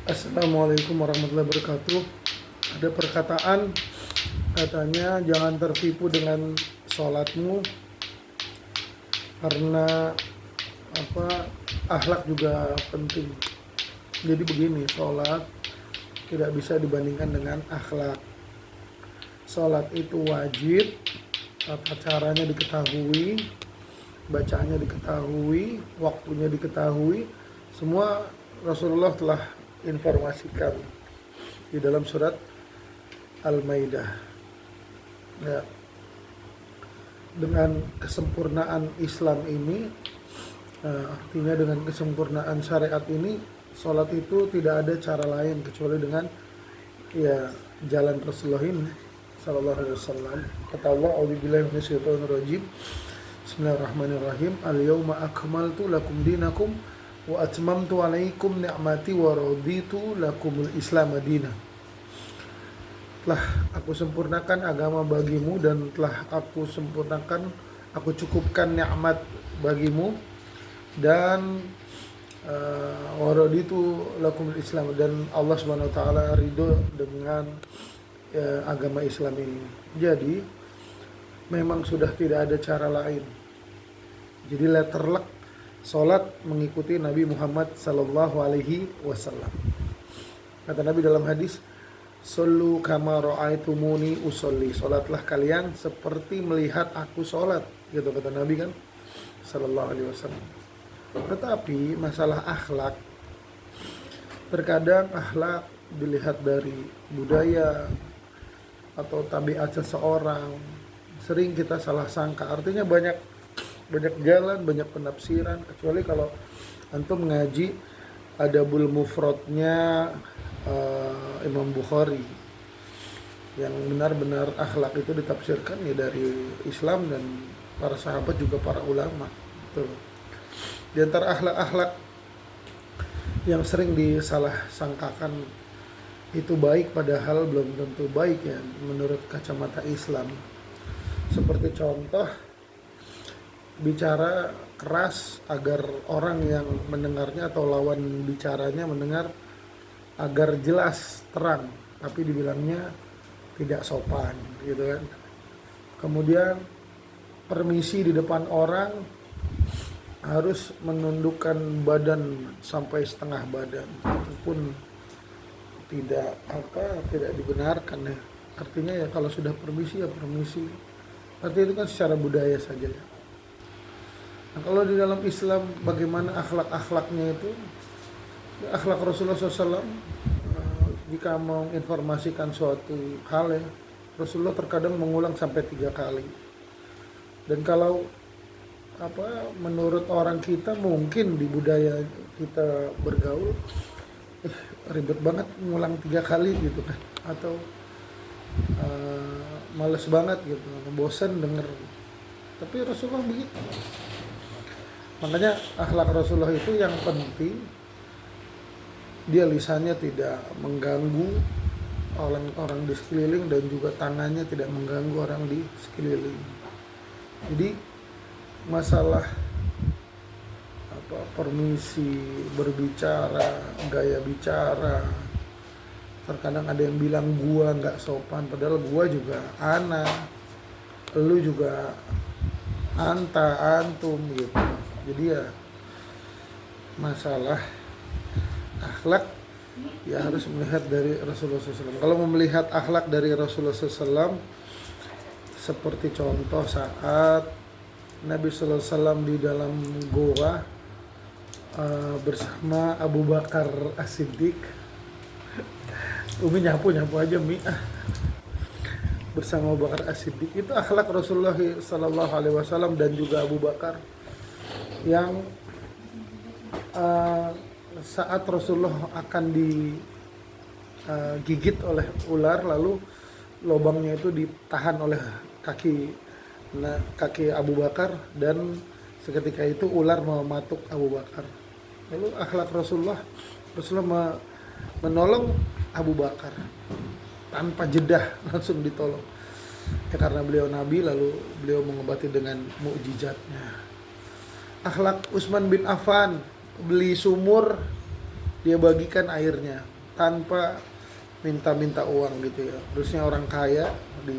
Assalamualaikum warahmatullahi wabarakatuh. Ada perkataan katanya jangan tertipu dengan sholatmu karena apa akhlak juga penting. Jadi begini, sholat tidak bisa dibandingkan dengan akhlak. Sholat itu wajib, tata caranya diketahui, bacaannya diketahui, waktunya diketahui, semua Rasulullah telah informasikan di dalam surat Al-Maidah. Ya, dengan kesempurnaan Islam ini, artinya dengan kesempurnaan syariat ini, sholat itu tidak ada cara lain kecuali dengan ya jalan Rasulullah ini sallallahu alaihi wasallam. Kata Allah, "A'udzubillahi minasyaitonir rajim. Bismillahirrahmanirrahim. Al-yauma akmaltu lakum dinakum wa atmamtu 'alaikum ni'mati wa raditu lakumul Islam madinah." Telah aku sempurnakan agama bagimu dan telah aku sempurnakan, aku cukupkan nikmat bagimu dan wa raditu lakumul Islam, dan Allah Subhanahu wa taala ridho dengan agama Islam ini. Jadi memang sudah tidak ada cara lain. Jadi letterlek salat mengikuti Nabi Muhammad sallallahu alaihi wasallam. Kata Nabi dalam hadis, "Shollu kama ra'aitumuni usolli." Salatlah kalian seperti melihat aku salat, gitu kata Nabi kan sallallahu alaihi wasallam. Tetapi masalah akhlak, terkadang akhlak dilihat dari budaya atau tabiat seseorang, sering kita salah sangka. Artinya banyak jalan, banyak penafsiran. Kecuali kalau antum ngaji Adabul Mufradnya Imam Bukhari, yang benar-benar akhlak itu ditafsirkan ya dari Islam dan para sahabat juga para ulama. Tuh. Di antara akhlak-akhlak yang sering disalah sangkakan itu baik, padahal belum tentu baik ya menurut kacamata Islam. Seperti contoh, bicara keras agar orang yang mendengarnya atau lawan bicaranya mendengar agar jelas, terang, tapi dibilangnya tidak sopan gitu kan. Kemudian permisi di depan orang harus menundukkan badan sampai setengah badan, itu pun tidak dibenarkan ya. Artinya ya kalau sudah permisi ya permisi. Artinya itu kan secara budaya saja ya. Nah, kalau di dalam Islam bagaimana akhlak-akhlaknya itu? Ya, akhlak Rasulullah SAW, jika mau informasikan suatu hal ya, Rasulullah terkadang mengulang sampai 3 kali. Dan kalau menurut orang kita mungkin di budaya kita bergaul, ribet banget ngulang 3 kali gitu kan, atau males banget gitu, bosan denger. Tapi Rasulullah begitu. Makanya akhlak Rasulullah itu yang penting, dia lisannya tidak mengganggu orang di sekeliling dan juga tangannya tidak mengganggu orang di sekeliling. Jadi masalah permisi berbicara, gaya bicara, terkadang ada yang bilang gua nggak sopan, padahal gua juga ana, lu juga anta, antum gitu. Jadi ya masalah akhlak ya harus melihat dari Rasulullah SAW. Kalau mau melihat akhlak dari Rasulullah SAW, seperti contoh saat Nabi SAW di dalam goa bersama Abu Bakar As-Siddiq. Umi nyapu aja Mi. Bersama Abu Bakar As-Siddiq, itu akhlak Rasulullah SAW dan juga Abu Bakar, yang saat Rasulullah akan digigit oleh ular, lalu lubangnya itu ditahan oleh kaki Abu Bakar, dan seketika itu ular mematuk Abu Bakar. Lalu akhlak Rasulullah menolong Abu Bakar tanpa jeda, langsung ditolong ya, karena beliau nabi, lalu beliau mengobati dengan mukjizatnya. Akhlak Utsman bin Affan, beli sumur dia bagikan airnya, tanpa minta-minta uang gitu ya. Terusnya orang kaya di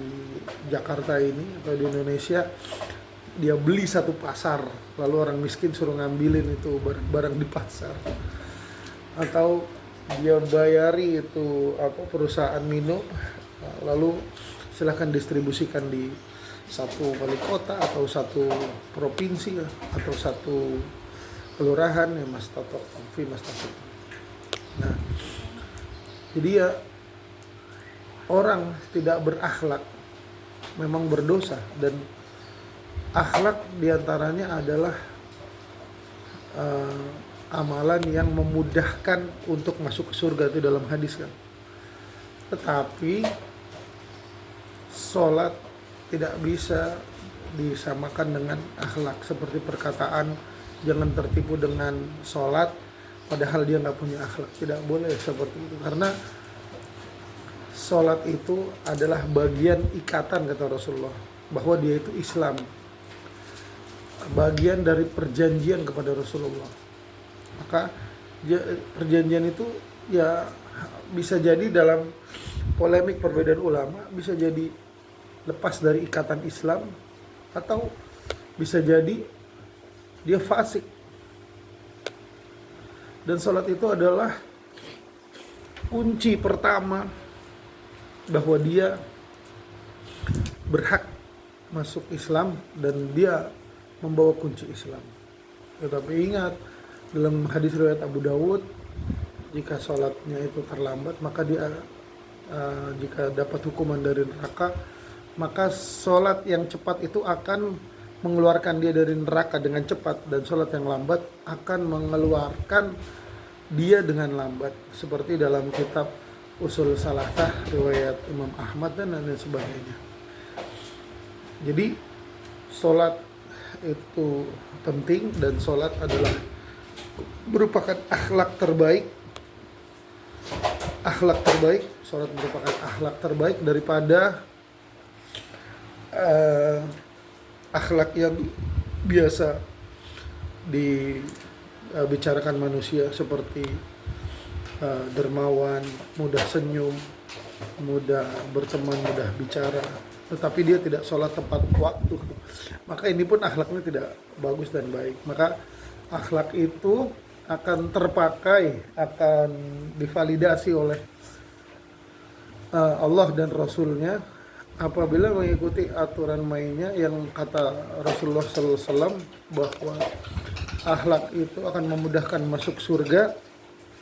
Jakarta ini atau di Indonesia, dia beli satu pasar, lalu orang miskin suruh ngambilin itu barang-barang di pasar. Atau dia bayari itu perusahaan minum, lalu silahkan distribusikan di satu wali kota atau satu provinsi atau satu kelurahan ya, Mas Toto, Mas Toto. Nah, jadi ya orang tidak berakhlak memang berdosa, dan akhlak diantaranya adalah amalan yang memudahkan untuk masuk ke surga, itu dalam hadis kan. Tetapi sholat tidak bisa disamakan dengan akhlak, seperti perkataan jangan tertipu dengan sholat padahal dia nggak punya akhlak. Tidak boleh seperti itu, karena sholat itu adalah bagian ikatan, kata Rasulullah, bahwa dia itu Islam, bagian dari perjanjian kepada Rasulullah. Maka perjanjian itu ya bisa jadi dalam polemik perbedaan ulama, bisa jadi lepas dari ikatan Islam, atau bisa jadi dia fasik. Dan sholat itu adalah kunci pertama bahwa dia berhak masuk Islam dan dia membawa kunci Islam. Tetapi ingat, dalam hadis riwayat Abu Dawud, jika sholatnya itu terlambat, maka dia jika dapat hukuman dari neraka, maka sholat yang cepat itu akan mengeluarkan dia dari neraka dengan cepat, dan sholat yang lambat akan mengeluarkan dia dengan lambat, seperti dalam kitab Usul Salatah riwayat Imam Ahmad dan lain sebagainya. Jadi sholat itu penting, dan sholat adalah merupakan akhlak terbaik. Sholat merupakan akhlak terbaik daripada akhlak yang biasa dibicarakan manusia, seperti dermawan, mudah senyum, mudah berteman, mudah bicara, tetapi dia tidak sholat tepat waktu. Maka ini pun akhlaknya tidak bagus dan baik. Maka akhlak itu akan terpakai, akan divalidasi oleh Allah dan Rasulnya apabila mengikuti aturan mainnya yang kata Rasulullah SAW, bahwa akhlak itu akan memudahkan masuk surga,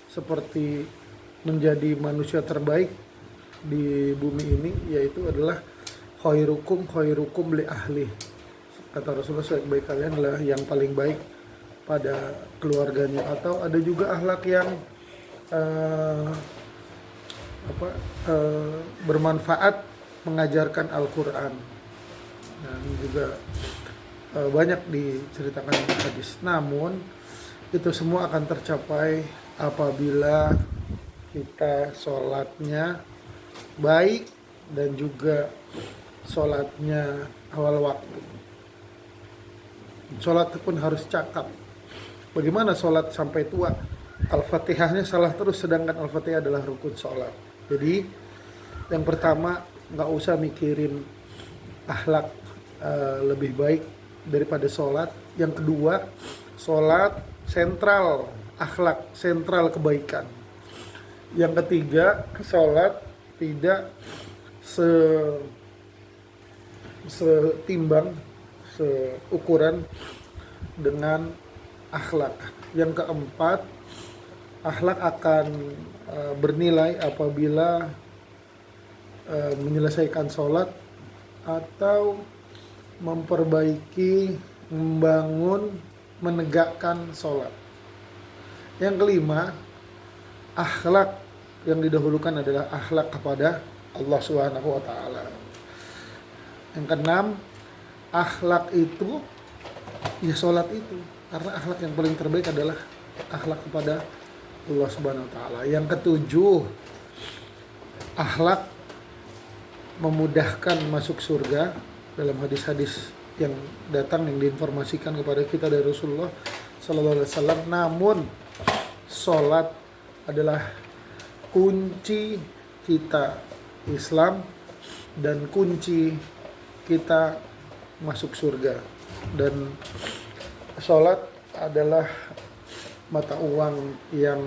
seperti menjadi manusia terbaik di bumi ini, yaitu adalah khairukum li ahli. Kata Rasulullah, sebaik-baik kalian adalah yang paling baik pada keluarganya. Atau ada juga akhlak yang bermanfaat, mengajarkan Al-Quran. Nah, ini juga banyak diceritakan di hadis. Namun itu semua akan tercapai apabila kita sholatnya baik dan juga sholatnya awal waktu. Sholat pun harus cakap. Bagaimana sholat sampai tua? Al-Fatihahnya salah terus, sedangkan Al-Fatihah adalah rukun sholat. Jadi yang pertama, nggak usah mikirin akhlak lebih baik daripada sholat. Yang kedua, sholat sentral, akhlak sentral kebaikan. Yang ketiga, sholat tidak setimbang, seukuran dengan akhlak. Yang keempat, akhlak akan bernilai apabila menyelesaikan sholat atau memperbaiki, membangun, menegakkan sholat. Yang kelima, akhlak yang didahulukan adalah akhlak kepada Allah Subhanahu wa Ta'ala. Yang keenam, akhlak itu ya sholat itu, karena akhlak yang paling terbaik adalah akhlak kepada Allah Subhanahu wa Ta'ala. Yang ketujuh, akhlak memudahkan masuk surga, dalam hadis-hadis yang datang yang diinformasikan kepada kita dari Rasulullah Sallallahu Alaihi Wasallam. Namun sholat adalah kunci kita Islam dan kunci kita masuk surga. Dan sholat adalah mata uang yang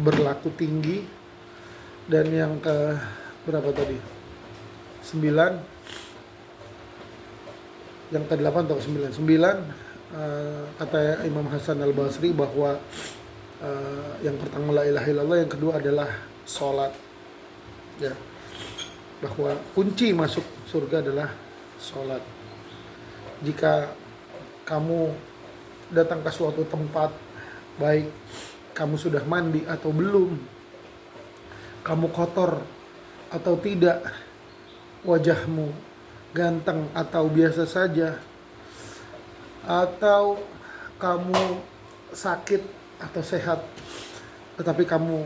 berlaku tinggi. Dan yang ke berapa tadi? 9. Yang ke-8 atau ke-9? 9, kata Imam Hasan al-Basri bahwa yang pertama la ilaha illallah, yang kedua adalah sholat. Ya. Bahwa kunci masuk surga adalah sholat. Jika kamu datang ke suatu tempat, baik kamu sudah mandi atau belum, kamu kotor atau tidak, wajahmu ganteng atau biasa saja, atau kamu sakit atau sehat, tetapi kamu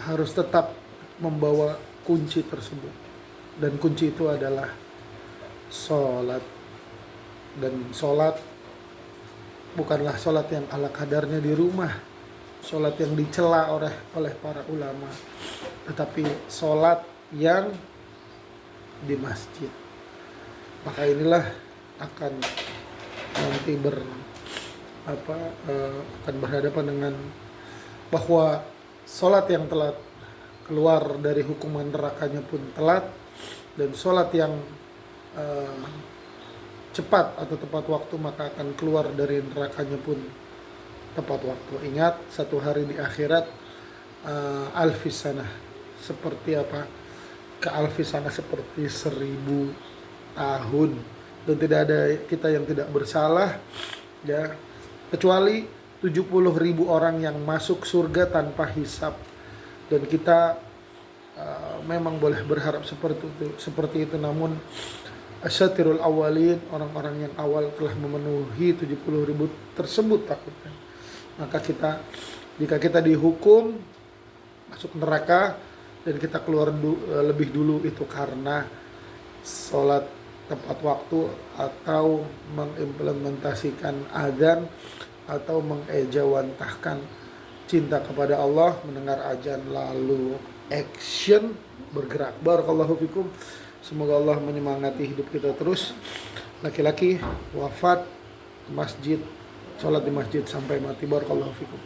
harus tetap membawa kunci tersebut. Dan kunci itu adalah sholat. Dan sholat bukanlah sholat yang ala kadarnya di rumah, sholat yang dicela oleh para ulama, tetapi sholat yang di masjid. Maka inilah akan nanti akan berhadapan dengan bahwa sholat yang telat keluar dari hukuman nerakanya pun telat, dan sholat yang cepat atau tepat waktu maka akan keluar dari nerakanya pun tepat waktu. Ingat, satu hari di akhirat alfisana seperti apa? Alfisana seperti 1000 tahun. Dan tidak ada kita yang tidak bersalah, ya, kecuali 70.000 orang yang masuk surga tanpa hisab. Dan kita memang boleh berharap seperti itu, namun asyatirul awalin, orang-orang yang awal telah memenuhi 70.000 tersebut takutnya. Maka jika kita dihukum masuk neraka dan kita keluar lebih dulu, itu karena sholat tepat waktu atau mengimplementasikan azan atau mengejawantahkan cinta kepada Allah, mendengar azan lalu action bergerak. Barakallahu fikum. Semoga Allah menyemangati hidup kita terus. Laki-laki wafat masjid, sholat di masjid sampai mati. Barakallahu fikum.